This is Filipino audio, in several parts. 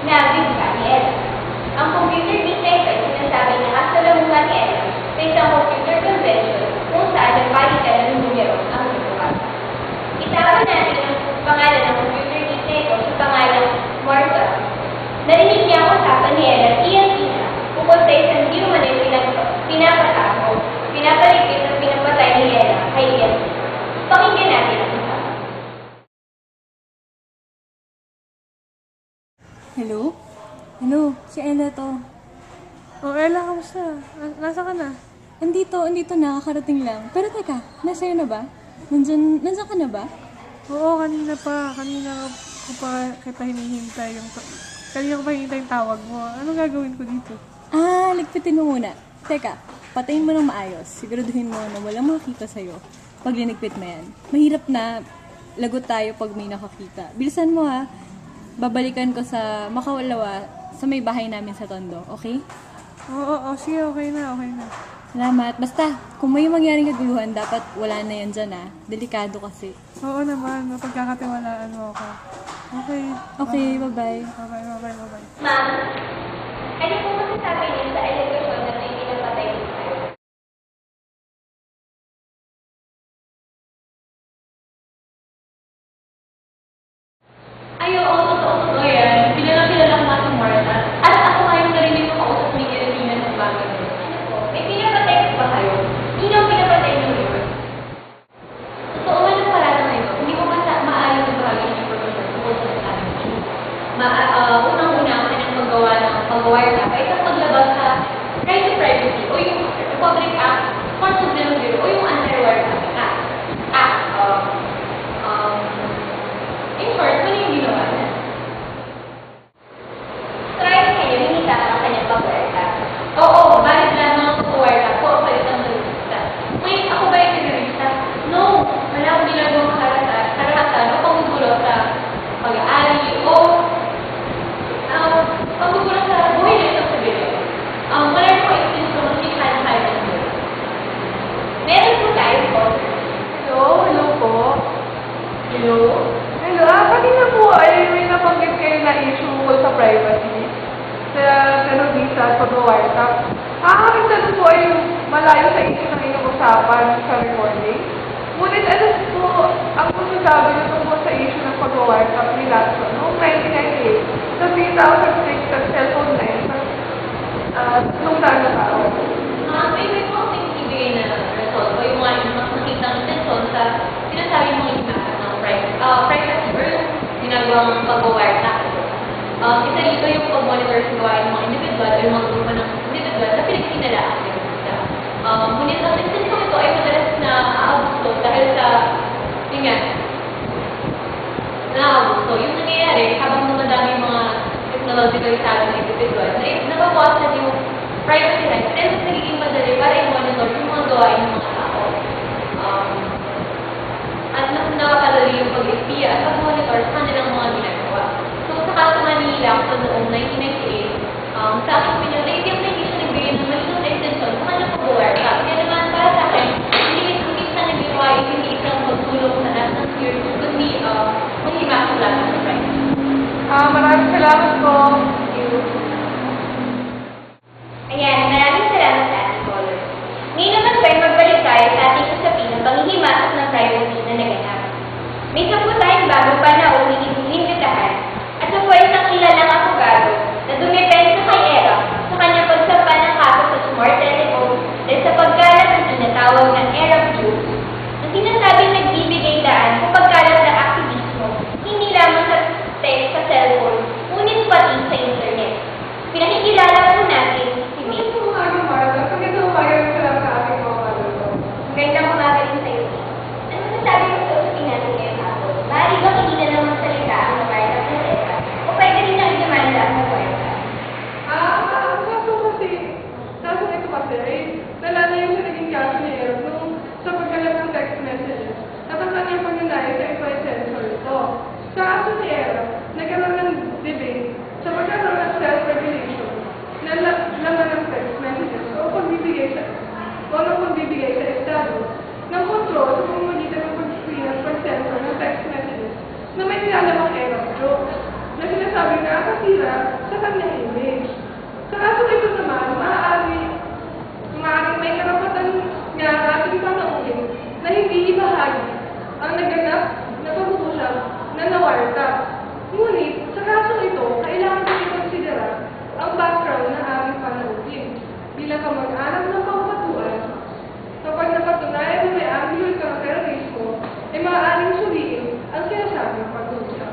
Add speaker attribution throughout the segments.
Speaker 1: nabigla ni Ella. Ang computer detail ay sinasabi na kasalamuhan ni Ella sa isang computer convention kung saan nagpalitan ng numero ang nagbukas. Itapon natin ang pangalan ng computer detail o sa pangalang Martha. Narinig niya ang usapan ni Ella at iyan-ina ukol sa isang di umano'y pinapatao, pinapaligid at pinapatay ni Ella kay Ian. Pakinggan natin ang usapan.
Speaker 2: Hello? Hello, si Ella to.
Speaker 3: Oh, Ella, kamusta? Nasa ka na?
Speaker 2: Andito na, kakarating lang. Pero teka, nasa na ba? Nandyan ka na ba?
Speaker 3: Oo, kanina pa. Kanina ko pa kita hinihintay kanina ko pa hinihintay yung tawag mo. Anong gagawin ko dito?
Speaker 2: Ligpitin mo muna. Teka, patayin mo ng maayos. Siguraduhin mo na walang makakita sa'yo pag linigpit mo yan. Mahirap na lagot tayo pag may nakakita. Bilisan mo ha. Babalikan ko sa Makawalawa sa may bahay namin sa Tondo, okay?
Speaker 3: Oo, sige, okay na.
Speaker 2: Salamat. Basta, kung may mangyaring kaguluhan, dapat wala na yan dyan ha. Delikado kasi.
Speaker 3: Oo naman, mapagkakatiwalaan mo ako. Okay.
Speaker 2: Okay, bye-bye.
Speaker 3: Bye-bye.
Speaker 1: Ma'am, ano po masasabi niyo sa alegasyon na may pinapatay ni Ella?
Speaker 4: Ay, oo, totoo yan. Kilala ko nga si Martha. At ako nga yung narinig ko kausap ni Evelina ng bagay.
Speaker 1: Ano po, may pinapatay po ba kayo? Sino ang pinapatay niyo yun?
Speaker 4: Totoo nga ng parada ngayon, hindi ko maaari na bahagi ng information tungkol sa nasabi ko. Unang-una ang kanyang pag-wire tap ay isang paglabas sa right to privacy o yung Republic Act 4200 o yung Anti-Wire Tapping Act. In short, mali yung ginawa niya.
Speaker 1: Try kanya, hinita ang kanyang pag-wire tap.
Speaker 4: Oo, valid lamang ang pag-wire tap ko o palit ang terorista. Ngayon, ako ba yung terorista? No! Wala akong ginagawang karahatan o panggugulo sa pag-aari o panggugulo sa buhay ng isang sibilyo. Wala ko intensyon na sinikahan ng buhay.
Speaker 1: Meron po tayo po.
Speaker 3: Hello po.
Speaker 4: Hello?
Speaker 3: Hello, kanina po ay may nabanggit kayo na issue tungkol sa privacy. Sa visa at pag-wiretap. Ang aking tanong po ay malayo sa issue ng inyong usapan sa recording. Ngunit ano po ang masasabi na tungkol sa issue ng pag-wiretap ni Lacson noong 1998 sa 3,006 at cellphone line nung daan na tao.
Speaker 4: May po akong ibigay na result o yung mga mas nakitang intensyon sa sinasabi mong impact ng privacy or yung ginagawang pag-wire tap. Isa dito yung pag-monitor sa gawain ng mga individual o yung mga grupo ng individual na pinagkinalaan ng visa. Ngunit ang intensyon ito ay madalas na aabuso dahil sa, yun nga, naaabuso. Yung nangyayari habang dumadami yung mga technological isalo ng individual, nababawasan yung privacy rights and mas nagiging madali para i-monitor yung mga gawain ng mga tao. At mas nakakadali yung pag-espiya at pag-monitor sa kanilang mga ginagawa. So, sa kaso nga ni Lacson noong 1998, sa aking opinion, ay hindi siya nagbigay ng malinong na extension sa kanyang pag-wire tap. Kaya naman, para sa akin, hindi siya naggawa ay hindi isang magtulong sa lahat ng peers, kundi maghimasok lahat ng privacy.
Speaker 3: Maraming salamat po.
Speaker 1: Ayan, maraming salamat sa ating caller. Ngayon naman po ay magbalik tayo sa ating usapin ng panghihimasok ng privacy na naganap. May isa po tayong bagong panahon inimbitahan at siya po ay isang kilalang abogado na dumipensa kay Ella sa kanyang pagsampa ng kaso sa smart telephone dahil sa pagkalat ng tinatawag na Era Views na sinasabing nagbibigay daan sa pagkalat ng aktivismo hindi lamang sa text sa cellphone, ngunit pati sa internet. Pinakikilala po natin si May. Magandang umaga rin sa iyo. Ano masasabi mo sa usapin natin ngayong hapon? Maaari bang hindi na lang magsalita ang nabayad ng Ella? O pwede rin ang idemanda ang nabayad?
Speaker 3: Kasi dala na yung naging kaso ni Eric nung sa pagkalat ng text messages at ang kanyang pagnanay sa iba sensor ito. Sa kaso ni Eric, nagkaroon ng debate sa pagkaroon ng self-regulation na laman ng text messages o pagbibigay sa estado ng kontrol sa pamamagitan ng pag-screen at pag-sensor ng text messages na may nilalamang error joke na sinasabi na nakasira Ang naganap, natututo siya na nawartap. Ngunit, sa kasong ito, kailangan natin konsidera ang background na aming panagutin. Bilang kamag-anak ng pangkatuan, kapag napatunayan na may angular counterterrorismo, ay maaaring suriin ang sinasabing pagdusa.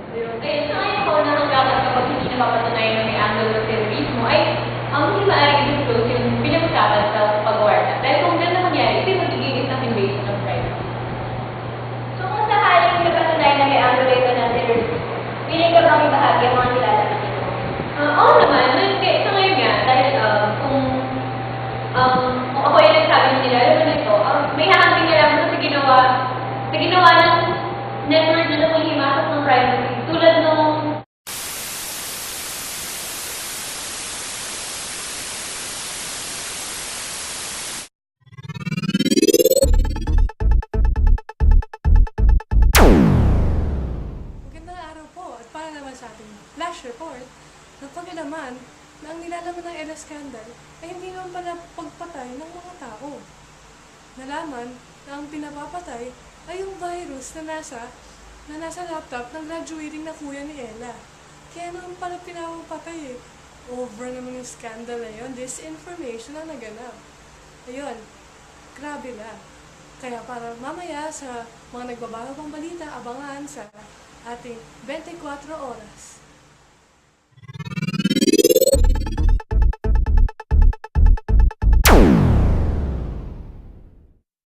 Speaker 4: Ayun, sa ngayon ko na hanggang kapag hindi napapatunayan na may angle of terrorismo ay ang hindi maaaring i-disclose yung pinag-usapan sa pag-warta. Dahil kung gano'n na mangyari, ito yung magiging isang invasion of privacy.
Speaker 1: So kung sakaling napatunayan na may angulo ito ng terrorismo, piling ka bang ibahagi ang mga nilalaman nito?
Speaker 4: Oo naman, sa ngayon nga, dahil kung ako yung nagsabi ng nilalaman nito, may hahambing na lang sa ginawa ng network na lumihimasok ng privacy. Tulad nung
Speaker 5: Magandang araw po at para naman sa ating flash report, napag-alaman na ang nilalaman ng ELA scandal ay hindi naman pala pagpatay ng mga tao. Nalaman na ang pinapapatay ay yung virus na nasa laptop ng graduating na kuya ni Ella. Kaya naman pala pinapapatay eh. Over naman yung scandal na yun, disinformation ang naganap. Ayun, grabe na. Kaya para mamaya sa mga nagbabago pang balita, abangan sa ating 24 oras.